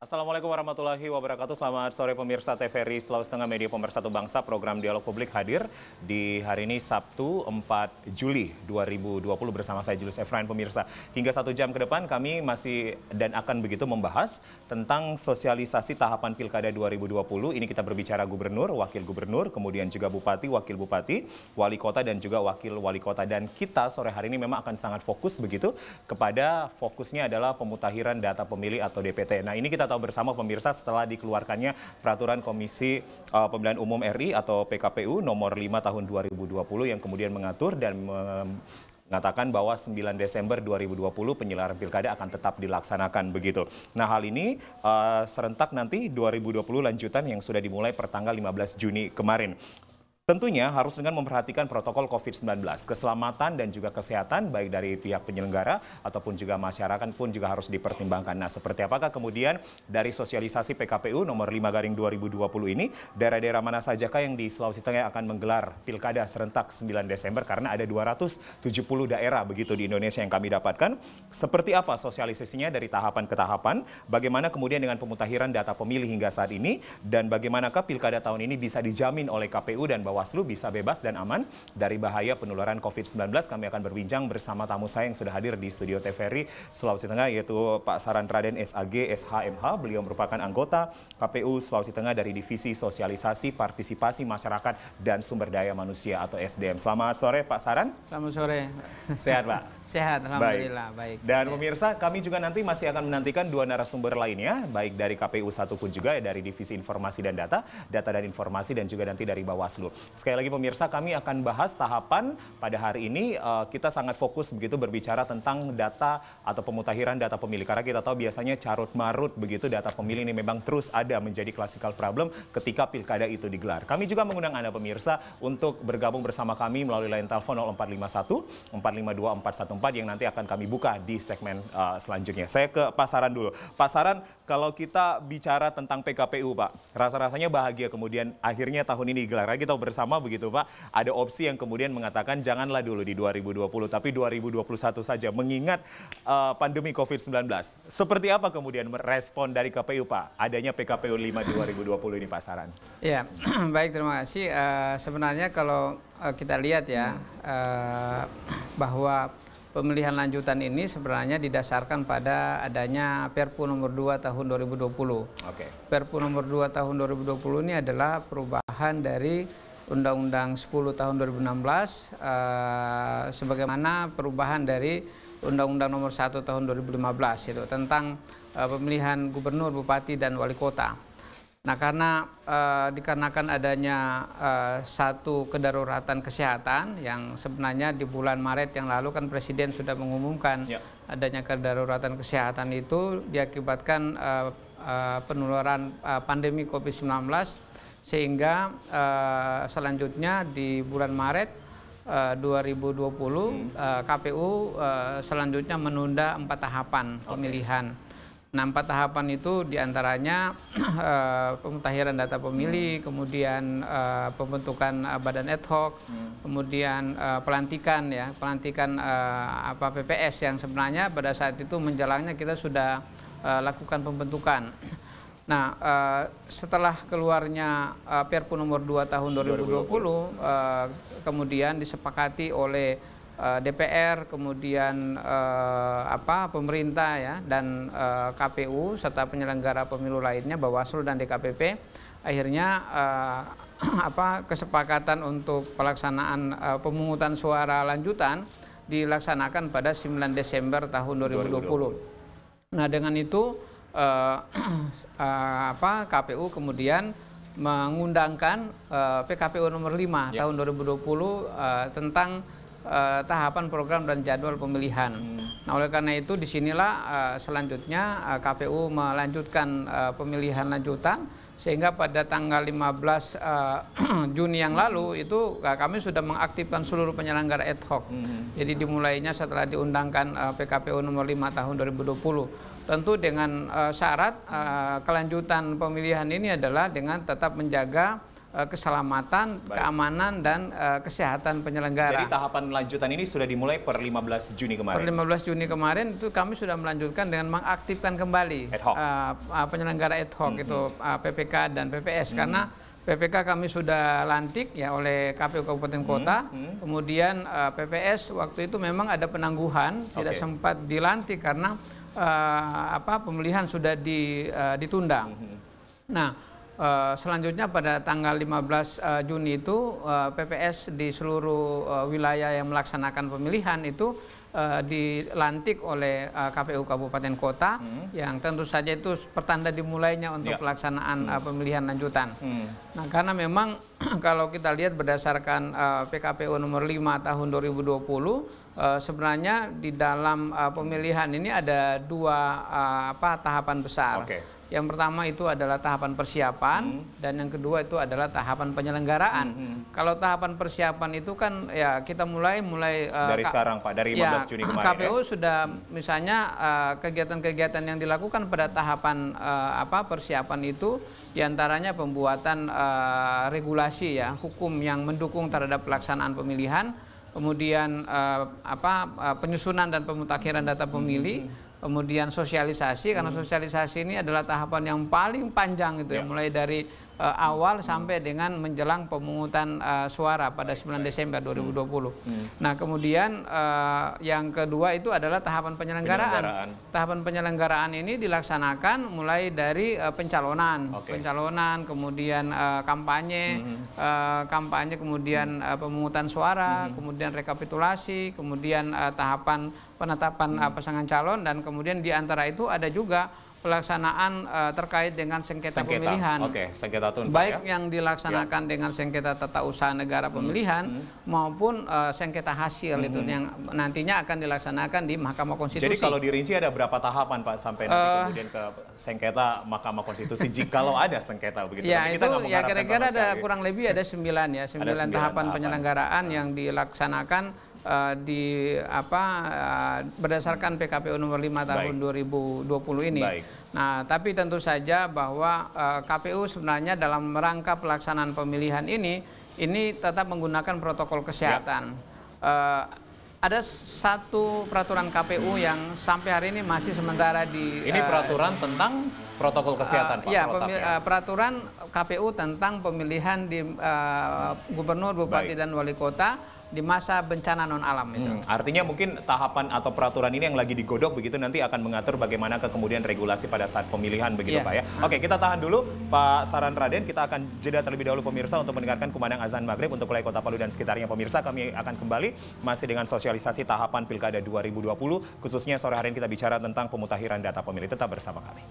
Assalamualaikum warahmatullahi wabarakatuh. Selamat sore pemirsa TVRI Sulawesi Tengah Media Pemersatu Bangsa. Program Dialog Publik hadir di hari ini Sabtu 4 Juli 2020 bersama saya Julius Efrain pemirsa. Hingga 1 jam ke depan kami masih dan akan begitu membahas tentang sosialisasi tahapan Pilkada 2020. Ini kita berbicara gubernur, wakil gubernur, kemudian juga bupati, wakil bupati, wali kota dan juga wakil wali kota. Dan kita sore hari ini memang akan sangat fokus begitu kepada fokusnya adalah pemutahiran data pemilih atau DPT. Nah, ini kita tahu bersama pemirsa setelah dikeluarkannya Peraturan Komisi Pemilihan Umum RI atau PKPU nomor 5 tahun 2020 yang kemudian mengatur dan mengatakan bahwa 9 Desember 2020 penyelenggaraan pilkada akan tetap dilaksanakan begitu. Nah, hal ini serentak nanti 2020 lanjutan yang sudah dimulai pertanggal 15 Juni kemarin. Tentunya harus dengan memperhatikan protokol COVID-19, keselamatan dan juga kesehatan baik dari pihak penyelenggara ataupun juga masyarakat pun juga harus dipertimbangkan. Nah, seperti apakah kemudian dari sosialisasi PKPU nomor 5/2020 ini, daerah-daerah mana sajakah yang di Sulawesi Tengah akan menggelar pilkada serentak 9 Desember karena ada 270 daerah begitu di Indonesia yang kami dapatkan. Seperti apa sosialisasinya dari tahapan ke tahapan, bagaimana kemudian dengan pemutahiran data pemilih hingga saat ini, dan bagaimanakah pilkada tahun ini bisa dijamin oleh KPU dan Bawaslu bisa bebas dan aman dari bahaya penularan COVID-19. Kami akan berbincang bersama tamu saya yang sudah hadir di studio TVRI Sulawesi Tengah, yaitu Pak Saran Raden SAG SHMH. Beliau merupakan anggota KPU Sulawesi Tengah dari Divisi Sosialisasi Partisipasi Masyarakat dan Sumber Daya Manusia atau SDM. Selamat sore Pak Saran. Selamat sore. Sehat Pak? Sehat, alhamdulillah. Baik. Dan pemirsa, kami juga nanti masih akan menantikan dua narasumber lainnya, baik dari KPU satu pun juga dari Divisi Informasi dan Data dan Informasi, dan juga nanti dari Bawaslu. Sekali lagi pemirsa, kami akan bahas tahapan pada hari ini. Kita sangat fokus begitu berbicara tentang data atau pemutahiran data pemilih. Karena kita tahu biasanya carut marut begitu data pemilih ini memang terus ada menjadi classical problem ketika pilkada itu digelar. Kami juga mengundang Anda pemirsa untuk bergabung bersama kami melalui line telepon 0451 452 414 yang nanti akan kami buka di segmen selanjutnya. Saya ke Pak Saran dulu. Pak Saran, kalau kita bicara tentang PKPU Pak, rasa-rasanya bahagia kemudian akhirnya tahun ini digelar. Kita bersama begitu Pak, ada opsi yang kemudian mengatakan janganlah dulu di 2020 tapi 2021 saja mengingat pandemi COVID-19. Seperti apa kemudian merespon dari KPU Pak adanya PKPU 5 2020 ini Pak Saran? Ya, baik, terima kasih. Sebenarnya kalau kita lihat ya bahwa pemilihan lanjutan ini sebenarnya didasarkan pada adanya Perpu nomor 2 tahun 2020. Perpu nomor 2 tahun 2020 ini adalah perubahan dari Undang-Undang 10 tahun 2016 sebagaimana perubahan dari Undang-Undang nomor 1 tahun 2015 itu tentang pemilihan gubernur, bupati dan wali kota. Nah, karena dikarenakan adanya satu kedaruratan kesehatan yang sebenarnya di bulan Maret yang lalu kan Presiden sudah mengumumkan adanya kedaruratan kesehatan itu diakibatkan penularan pandemi COVID-19, sehingga selanjutnya di bulan Maret 2020 KPU selanjutnya menunda 4 tahapan pemilihan. Nah, 4 tahapan itu diantaranya pemutahiran data pemilih, kemudian pembentukan badan ad hoc, kemudian pelantikan PPS yang sebenarnya pada saat itu menjalannya kita sudah lakukan pembentukan. Nah, setelah keluarnya Perpu nomor 2 tahun 2020 kemudian disepakati oleh DPR, kemudian pemerintah ya dan KPU serta penyelenggara pemilu lainnya Bawaslu dan DKPP, akhirnya kesepakatan untuk pelaksanaan pemungutan suara lanjutan dilaksanakan pada 9 Desember tahun 2020. Nah, dengan itu KPU kemudian mengundangkan PKPU nomor 5 tahun 2020 tentang tahapan program dan jadwal pemilihan. Nah, oleh karena itu disinilah selanjutnya KPU melanjutkan pemilihan lanjutan, sehingga pada tanggal 15 Juni yang lalu itu kami sudah mengaktifkan seluruh penyelenggara ad hoc. Jadi dimulainya setelah diundangkan PKPU nomor 5 tahun 2020. Tentu dengan syarat kelanjutan pemilihan ini adalah dengan tetap menjaga keselamatan, keamanan, dan kesehatan penyelenggara. Jadi tahapan lanjutan ini sudah dimulai per 15 Juni kemarin? Per 15 Juni kemarin itu kami sudah melanjutkan dengan mengaktifkan kembali penyelenggara ad hoc itu PPK dan PPS, karena PPK kami sudah lantik ya oleh KPU Kabupaten Kota, kemudian PPS waktu itu memang ada penangguhan, tidak sempat dilantik karena pemilihan sudah ditunda. Nah, selanjutnya pada tanggal 15 Juni itu PPS di seluruh wilayah yang melaksanakan pemilihan itu dilantik oleh KPU Kabupaten Kota, yang tentu saja itu pertanda dimulainya untuk pelaksanaan pemilihan lanjutan. Nah, karena memang kalau kita lihat berdasarkan PKPU nomor 5 tahun 2020, sebenarnya di dalam pemilihan ini ada dua tahapan besar. Yang pertama itu adalah tahapan persiapan, dan yang kedua itu adalah tahapan penyelenggaraan. Kalau tahapan persiapan itu kan ya kita mulai dari sekarang Pak, dari 15 Juni kemarin. KPU sudah misalnya kegiatan-kegiatan yang dilakukan pada tahapan persiapan itu diantaranya pembuatan regulasi ya, hukum yang mendukung terhadap pelaksanaan pemilihan, kemudian penyusunan dan pemutakhiran data pemilih, kemudian sosialisasi, karena sosialisasi ini adalah tahapan yang paling panjang itu ya, mulai dari awal sampai dengan menjelang pemungutan suara pada 9 Desember 2020. Nah, kemudian yang kedua itu adalah tahapan penyelenggaraan. Tahapan penyelenggaraan ini dilaksanakan mulai dari pencalonan, kemudian kampanye, kemudian pemungutan suara, kemudian rekapitulasi, kemudian tahapan penetapan pasangan calon, dan kemudian di antara itu ada juga pelaksanaan terkait dengan sengketa pemilihan. Sengketa tuntas, baik yang dilaksanakan dengan sengketa tata usaha negara pemilihan maupun sengketa hasil itu yang nantinya akan dilaksanakan di Mahkamah Konstitusi. Jadi kalau dirinci ada berapa tahapan Pak sampai nanti kemudian ke sengketa Mahkamah Konstitusi jikalau ada sengketa begitu? Ya, itu ya kira-kira ada kurang lebih ada 9 ya, 9 tahapan penyelenggaraan yang dilaksanakan berdasarkan PKPU nomor 5 tahun 2020 ini. Nah, tapi tentu saja bahwa KPU sebenarnya dalam rangka pelaksanaan pemilihan ini tetap menggunakan protokol kesehatan. Ada satu peraturan KPU yang sampai hari ini masih sementara Ini peraturan tentang protokol kesehatan, Pak? Peraturan KPU tentang pemilihan di gubernur, bupati, dan wali kota di masa bencana non-alam itu. Artinya mungkin tahapan atau peraturan ini yang lagi digodok begitu nanti akan mengatur bagaimana kemudian regulasi pada saat pemilihan begitu Pak ya. Oke, kita tahan dulu Pak Saran Raden, kita akan jeda terlebih dahulu pemirsa untuk mendengarkan kumandang azan maghrib untuk wilayah Kota Palu dan sekitarnya. Pemirsa, kami akan kembali masih dengan sosialisasi tahapan Pilkada 2020, khususnya sore hari ini kita bicara tentang pemutakhiran data pemilih. Tetap bersama kami.